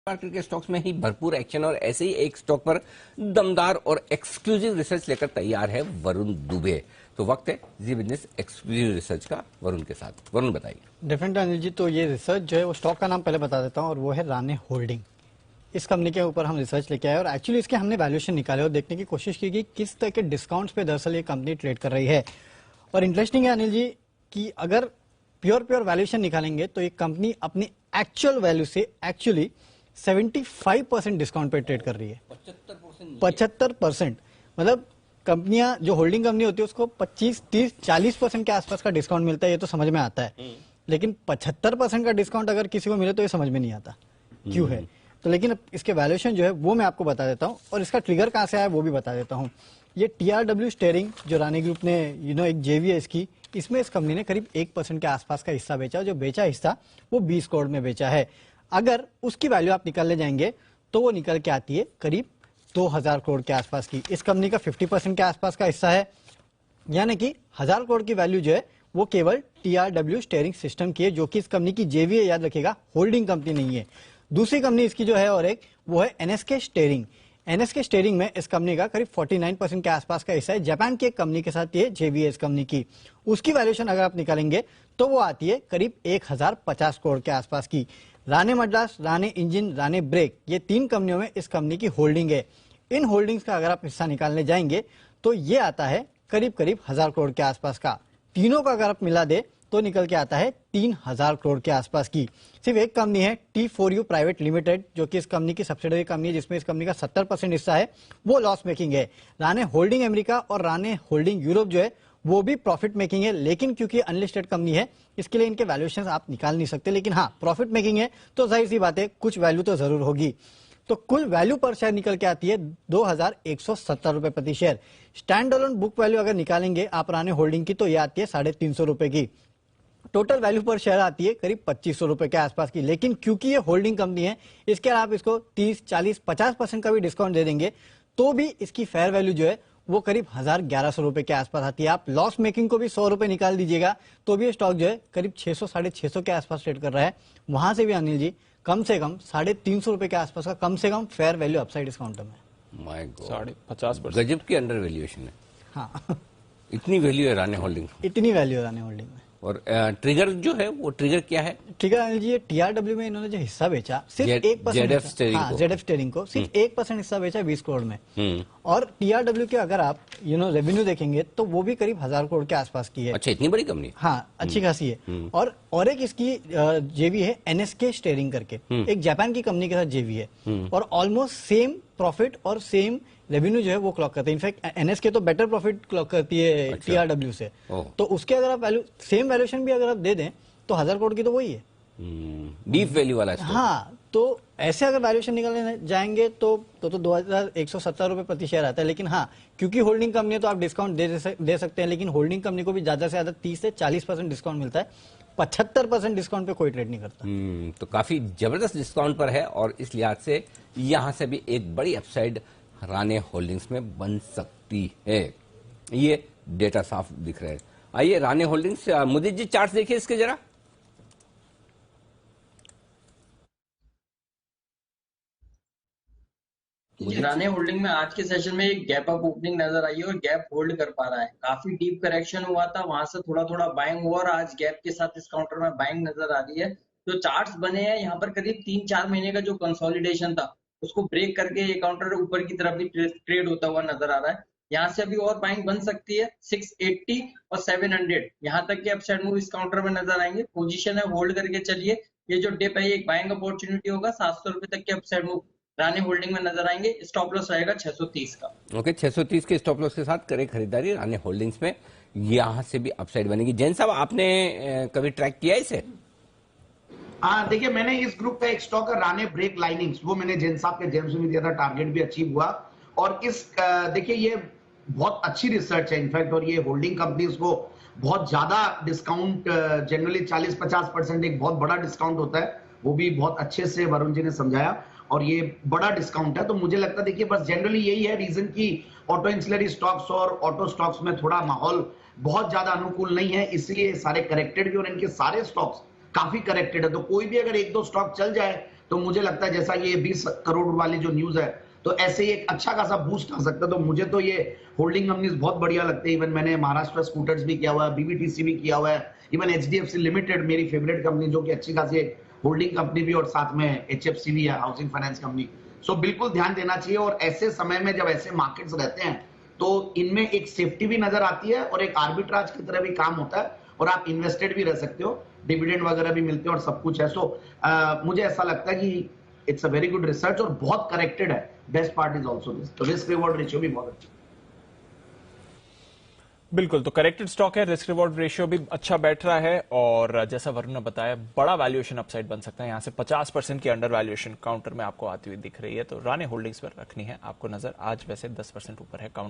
Market के stocks में ही भरपूर एक्शन और ऐसे ही एक स्टॉक पर दमदार और एक्सक्लूसिव रिसर्च लेकर तैयार है वरुण दुबे। तो वक्त है जी बिजनेस एक्सक्लूसिव रिसर्च का वरुण के साथ। वरुण बताइए। डेफिनेटली अनिल जी, तो ये रिसर्च जो है वो स्टॉक का नाम पहले बता देता हूँ और वो है राणे होल्डिंग। इस कंपनी के ऊपर हम रिसर्च लेके आए और एक्चुअली इसके हमने वैल्यूएशन निकाले और देखने की कोशिश की कि किस तरह के डिस्काउंट्स पे दरअसल ये कंपनी ट्रेड कर रही है। और इंटरेस्टिंग है अनिल जी कि अगर प्योर वैल्यूएशन निकालेंगे तो ये कंपनी अपनी एक्चुअल वैल्यू से एक्चुअली 75% डिस्काउंट पे ट्रेड कर रही है। 75%। मतलब कंपनियां जो होल्डिंग कंपनी होती है उसको 25, 30, 40% के आसपास का डिस्काउंट मिलता है, ये तो समझ में आता है। लेकिन 75% का डिस्काउंट अगर किसी को मिले तो ये समझ में नहीं आता क्यों है। तो लेकिन इसके वैल्यूएशन जो है वो मैं आपको बता देता हूं और इसका ट्रिगर कहां से आया वो भी बता देता हूं। ये TRW स्टीयरिंग जो राणे ग्रुप ने एक जेवी है इसकी, इसमें इस कंपनी ने करीब 1% के आसपास का हिस्सा बेचा। जो बेचा हिस्सा वो 20 करोड़ में बेचा है। अगर उसकी वैल्यू आप निकालने जाएंगे तो वो निकल के आती है करीब 2000 करोड़ के आसपास की। इस कंपनी का 50% के आसपास का हिस्सा है, यानी कि 1000 करोड़ की वैल्यू जो है वो केवल TRW स्टीयरिंग सिस्टम की है, जो कि इस कंपनी की जेवी है, याद रखिएगा, होल्डिंग कंपनी नहीं है। दूसरी कंपनी इसकी जो है और एक वो है NSK स्टीयरिंग। NSK स्टीयरिंग में इस कंपनी का करीब 49% के आसपास का हिस्सा है। जापान की एक कंपनी के साथ ये जेवी है इस कंपनी की। उसकी वैल्यूएशन अगर आप निकालेंगे तो वो आती है करीब 1050 करोड़ के आसपास की। राणे मद्रास, राणे इंजन, राणे ब्रेक, ये 3 कंपनियों में इस कंपनी की होल्डिंग है। इन होल्डिंग्स का अगर आप हिस्सा निकालने जाएंगे तो ये आता है करीब 1000 करोड़ के आसपास का। तीनों का अगर आप मिला दे तो निकल के आता है 3000 करोड़ के आसपास की। सिर्फ एक कंपनी है T4U प्राइवेट लिमिटेड, जो कि इस कंपनी की सब्सिडरी कंपनी है, जिसमें इस कंपनी का 70% हिस्सा है, वो लॉस मेकिंग है। राणे होल्डिंग अमेरिका और राणे होल्डिंग यूरोप जो है वो भी प्रॉफिट मेकिंग है, लेकिन क्योंकि अनलिस्टेड कंपनी है इसके लिए इनके वैल्यूएशन आप निकाल नहीं सकते। लेकिन हाँ, प्रॉफिट मेकिंग है तो जाहिर सी बात है कुछ वैल्यू तो जरूर होगी। तो कुल वैल्यू पर शेयर निकल के आती है 2170 रुपए प्रति share. Stand alone book value अगर निकालेंगे आप राणे होल्डिंग की तो ये आती है 350 रुपए की। टोटल वैल्यू पर शेयर आती है करीब 2500 रुपए के आसपास की। लेकिन क्योंकि ये होल्डिंग कंपनी है, इसके आप इसको 30, 40, 50% का भी डिस्काउंट दे देंगे तो भी इसकी फेयर वैल्यू जो है वो करीब 1100 रुपए के आसपास आती है। आप लॉस मेकिंग को भी 100 रुपए निकाल दीजिएगा तो भी ये स्टॉक जो है करीब 600, 650 के आसपास ट्रेड कर रहा है। वहां से भी अनिल जी कम से कम 350 रुपए के आसपास का कम से कम फेयर वैल्यू अपसाइड इस काउंटर में। माय गॉड, 50% गजब की अंडर वैल्यूएशन है। हाँ इतनी वैल्यू है राणे होल्डिंग, इतनी वैल्यू है राणे होल्डिंग में। और ट्रिगर जो है वो ट्रिगर क्या है? ट्रिगर अनिल जी, ये TRW में इन्होंने जो हिस्सा बेचा सिर्फ 1%, ZF स्टीयरिंग को सिर्फ 1% हिस्सा बेचा 20 करोड़ में। और TRW के अगर आप रेवेन्यू देखेंगे तो वो भी करीब 1000 करोड़ के आसपास की है। अच्छा, इतनी बड़ी कंपनी? हाँ, अच्छी खासी है। और एक इसकी जेवी है NSK स्टीयरिंग करके, एक जापान की कंपनी के साथ जेवी है और ऑलमोस्ट सेम प्रॉफिट और सेम रेवेन्यू जो है वो क्लॉक करते हैं। इनफैक्ट NSK तो बेटर प्रॉफिट क्लॉक करती है TRW से। तो उसके अगर आप सेम वैल्यूएशन भी अगर आप दे दें तो 1000 करोड़ की तो वही है, डीप वैल्यू वाला। हाँ, तो ऐसे अगर वैल्यूएशन निकालने जाएंगे तो 2170 रुपए प्रति शेयर आता है। लेकिन हाँ, क्योंकि होल्डिंग कंपनी है तो आप डिस्काउंट दे सकते हैं, लेकिन होल्डिंग कंपनी को भी ज्यादा से ज्यादा 30 से 40% डिस्काउंट मिलता है। 75% डिस्काउंट पे कोई ट्रेड नहीं करता। तो काफी जबरदस्त डिस्काउंट पर है और इस लिहाज से यहां से भी एक बड़ी अपसाइड राणे होल्डिंग्स में बन सकती है। ये डेटा साफ दिख रहे हैं। आइए राणे होल्डिंग्स, मुदीत जी चार्ट देखिए इसके जरा। राणे होल्डिंग में आज के सेशन में एक गैप अप ओपनिंग नजर आई है और गैप होल्ड कर पा रहा है। काफी डीप करेक्शन हुआ था, वहां से थोड़ा थोड़ा बाइंग हुआ और आज गैप के साथ इस काउंटर में बाइंग नजर आ रही है। जो चार्ट्स बने हैं यहाँ पर करीब 3-4 महीने का जो कंसोलिडेशन था उसको ब्रेक करके ये काउंटर ऊपर की तरफ भी ट्रेड होता हुआ नजर आ रहा है। यहाँ से अभी और बाइंग बन सकती है 680 और 700 यहाँ तक के अपसाइड मूव इस काउंटर में नजर आएंगे। पोजीशन है, होल्ड करके चलिए। ये जो डिप है एक बाइंग अपॉर्चुनिटी होगा। 700 रुपए तक के अपसाइड मूव राणे होल्डिंग में नजर आएंगे। स्टॉप लॉस रहेगा 630 का। ओके, 630 के स्टॉप लॉस के साथ करें खरीदारी राणे होल्डिंग्स में। यहां से भी अपसाइड बनेगी। जैन साहब, आपने कभी ट्रैक किया इसे? हाँ, देखिए, मैंने इस ग्रुप का एक स्टॉक है राणे ब्रेक लाइनिंग्स, वो मैंने जैन साहब के जेम्स में दिया था, टारगेट भी अचीव हुआ। और इस देखिए ये बहुत अच्छी रिसर्च है इनफैक्ट, और ये होल्डिंग कंपनीज को बहुत ज्यादा डिस्काउंट, जनरली 40-50% एक बहुत बड़ा डिस्काउंट होता है, वो भी बहुत अच्छे से वरुण जी ने समझाया और ये बड़ा डिस्काउंट है। तो मुझे लगता है देखिए बस जनरली यही है रीजन की ऑटो इंसुलरी स्टॉक्स और ऑटो स्टॉक्स में थोड़ा माहौल बहुत ज्यादा अनुकूल नहीं है, इसलिए सारे करेक्टेड भी और इनके सारे स्टॉक्स काफी करेक्टेड है। तो कोई भी अगर 1-2 स्टॉक चल जाए तो मुझे लगता है जैसा ये 20 करोड़ वाली जो न्यूज है, तो ऐसे ही एक अच्छा खासा बूस्ट आ सकता है। तो मुझे तो ये होल्डिंग कंपनीज बहुत बढ़िया लगते हैं। इवन मैंने महाराष्ट्र स्कूटर्स भी किया हुआ है, बीबीटीसी भी किया हुआ है, इवन एचडीएफसी लिमिटेड मेरी फेवरेट कंपनी जो कि अच्छी खासी होल्डिंग कंपनी भी, और साथ में एचएफसी भी है, हाउसिंग फाइनेंस कंपनी। सो बिल्कुल ध्यान देना चाहिए। और ऐसे समय में जब ऐसे मार्केट्स रहते हैं तो इनमें एक सेफ्टी भी नजर आती है और एक आर्बिट्राज की तरह भी काम होता है, और आप इन्वेस्टेड भी रह सकते हो, डिविडेंड वगैरह भी मिलते हैं और सब कुछ है। सो मुझे ऐसा लगता है कि it's a very good research और बहुत करेक्टेड है। Best part is also this, तो रिस्क रिवॉर्ड रेशियो भी बहुत अच्छा। बिल्कुल, तो करेक्टेड स्टॉक है, रिस्क रिवॉर्ड रेशियो भी अच्छा बैठ रहा है, और जैसा वरुण ने बताया बड़ा वैल्यूएशन अपसाइड बन सकता है। यहां से 50% की अंडर वैल्यूएशन काउंटर में आपको आती हुई दिख रही है, तो राणे होल्डिंग्स पर रखनी है आपको नजर। आज वैसे 10% ऊपर है काउंटर।